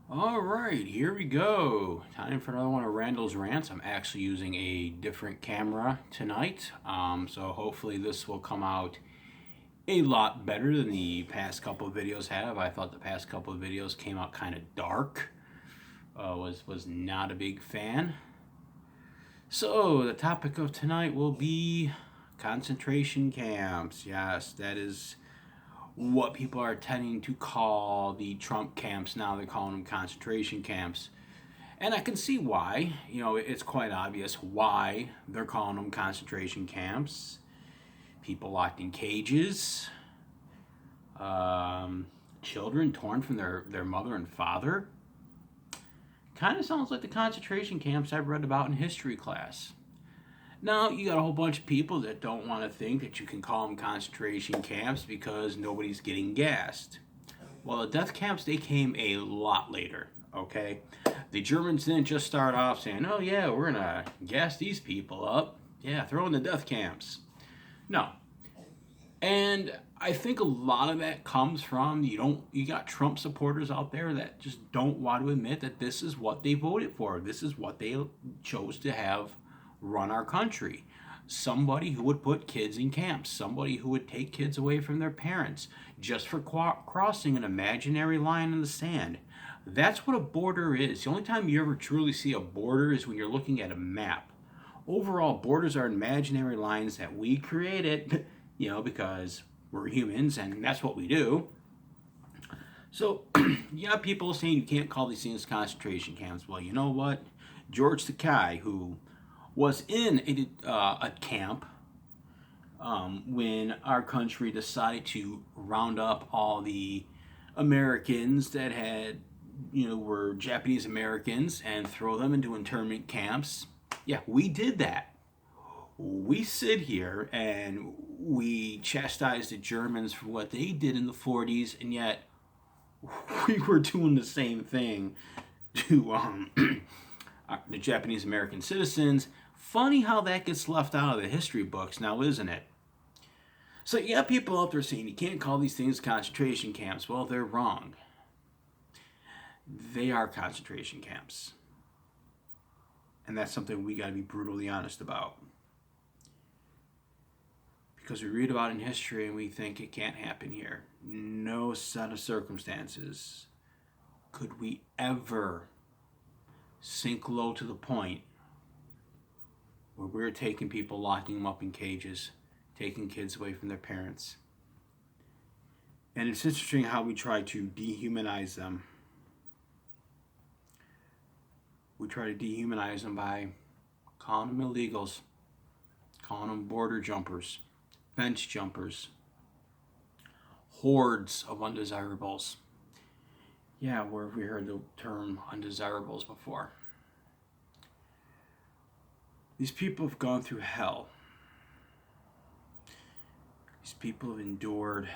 All right, here we go. Time for another one of Randall's rants. I'm actually using a different camera tonight, so hopefully this will come out a lot better than the past couple of videos have. I thought the past couple of videos came out kind of dark. Was not a big fan. So the topic of tonight will be concentration camps. Yes, that is what people are tending to call the Trump camps now. They're calling them concentration camps. And I can see why. It's quite obvious why they're calling them concentration camps. People locked in cages, um, children torn from their mother and father. Kind of sounds like the concentration camps I've read about in history class. Now, you got a whole bunch of people that don't want to think that you can call them concentration camps because nobody's getting gassed. Well, the death camps, they came a lot later, okay? The Germans didn't just start off saying, oh, yeah, we're going to gas these people up. Yeah, throw in the death camps. No. And I think a lot of that comes from you got Trump supporters out there that just don't want to admit that this is what they voted for. This is what they chose to have run our country. Somebody who would put kids in camps, somebody who would take kids away from their parents just for crossing an imaginary line in the sand. That's what a border is. The only time you ever truly see a border is when you're looking at a map. Overall, borders are imaginary lines that we created, because we're humans and that's what we do. So, you have people saying you can't call these things concentration camps. Well, you know what? George Takei, who was in a camp when our country decided to round up all the Americans that were Japanese Americans and throw them into internment camps. Yeah, we did that. We sit here and we chastise the Germans for what they did in the 40s, and yet we were doing the same thing to the Japanese American citizens. Funny how that gets left out of the history books now, isn't it? So you have people out there saying you can't call these things concentration camps. Well, they're wrong. They are concentration camps. And that's something we got to be brutally honest about. Because we read about it in history and we think it can't happen here. No set of circumstances could we ever sink low to the point where we're taking people, locking them up in cages, taking kids away from their parents. And it's interesting how we try to dehumanize them. We try to dehumanize them by calling them illegals, calling them border jumpers, fence jumpers, hordes of undesirables. Yeah, where have we heard the term undesirables before? These people have gone through hell. These people have endured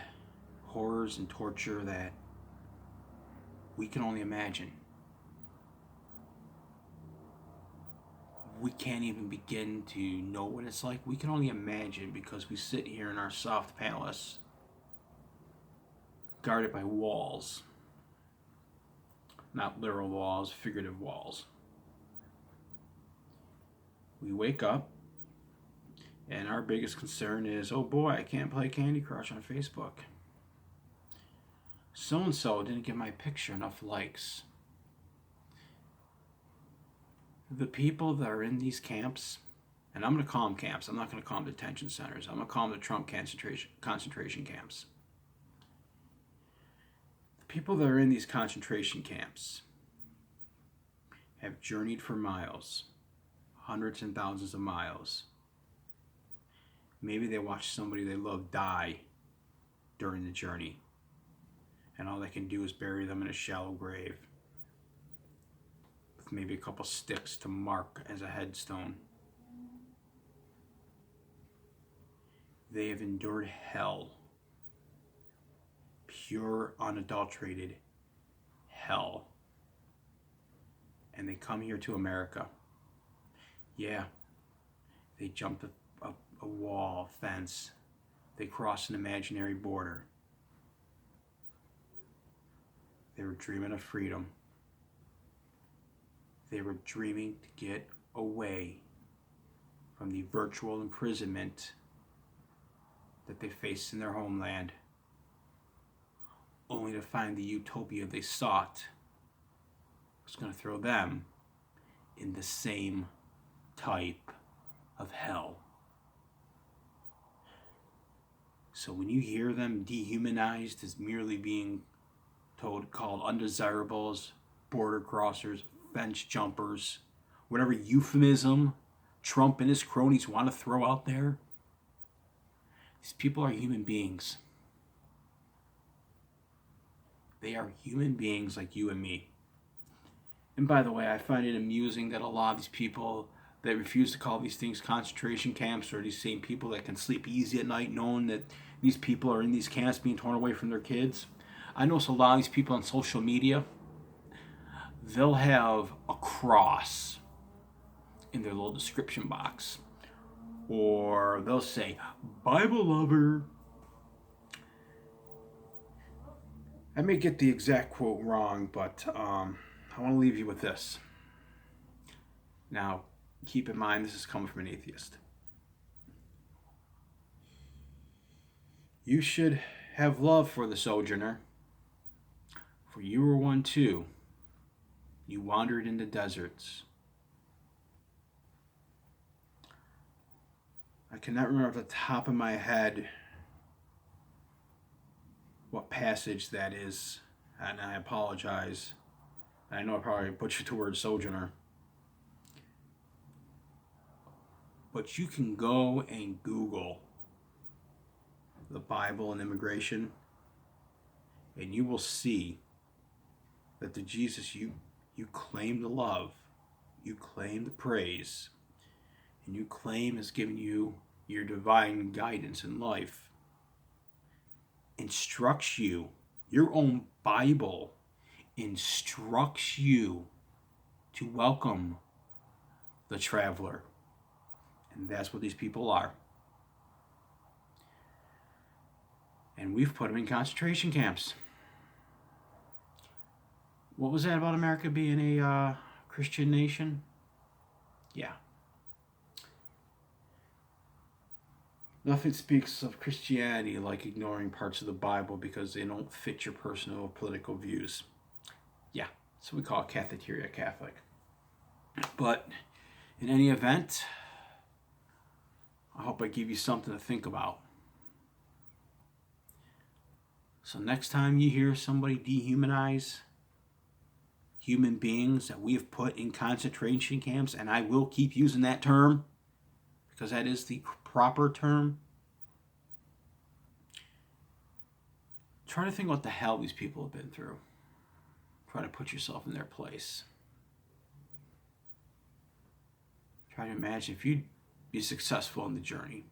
horrors and torture that we can only imagine. We can't even begin to know what it's like. We can only imagine because we sit here in our soft palace, guarded by walls. Not literal walls, figurative walls. We wake up, and our biggest concern is, oh boy, I can't play Candy Crush on Facebook. So-and-so didn't give my picture enough likes. The people that are in these camps, and I'm going to call them camps. I'm not going to call them detention centers. I'm going to call them the Trump concentration camps. The people that are in these concentration camps have journeyed for miles, hundreds and thousands of miles. Maybe they watched somebody they love die during the journey, and all they can do is bury them in a shallow grave with maybe a couple sticks to mark as a headstone. They have endured hell, pure, unadulterated hell. And they come here to America. Yeah, they jumped a wall, a fence. They crossed an imaginary border. They were dreaming of freedom. They were dreaming to get away from the virtual imprisonment that they faced in their homeland, only to find the utopia they sought was going to throw them in the same type of hell. So when you hear them dehumanized as merely being called undesirables, border crossers, fence jumpers, whatever euphemism Trump and his cronies want to throw out there, these people are human beings. They are human beings like you and me. And by the way, I find it amusing that a lot of these people that refuse to call these things concentration camps are these same people that can sleep easy at night knowing that these people are in these camps being torn away from their kids. I notice a lot of these people on social media, they'll have a cross in their little description box. Or they'll say, Bible lover. I may get the exact quote wrong, but I want to leave you with this. Now, keep in mind, this is coming from an atheist. You should have love for the sojourner, for you were one too. You wandered in the deserts. I cannot remember off the top of my head what passage that is, and I apologize. I know I probably butchered the word sojourner. But you can go and Google the Bible and immigration, and you will see that the Jesus you claim to love, you claim to praise, and you claim has given you your divine guidance in life, instructs you, your own Bible instructs you to welcome the traveler. And that's what these people are. And we've put them in concentration camps. What was that about America being a Christian nation? Yeah. Nothing speaks of Christianity like ignoring parts of the Bible because they don't fit your personal political views. Yeah, so we call it cafeteria Catholic. But in any event, I hope I give you something to think about. So next time you hear somebody dehumanize human beings that we have put in concentration camps, and I will keep using that term because that is the proper term, try to think what the hell these people have been through. Try to put yourself in their place. Try to imagine if you'd be successful in the journey.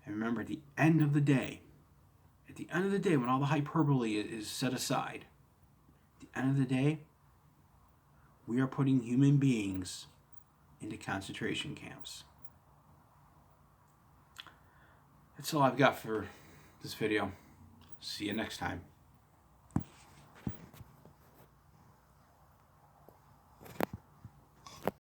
And remember, at the end of the day, when all the hyperbole is set aside, at the end of the day, we are putting human beings into concentration camps. That's all I've got for this video. See you next time.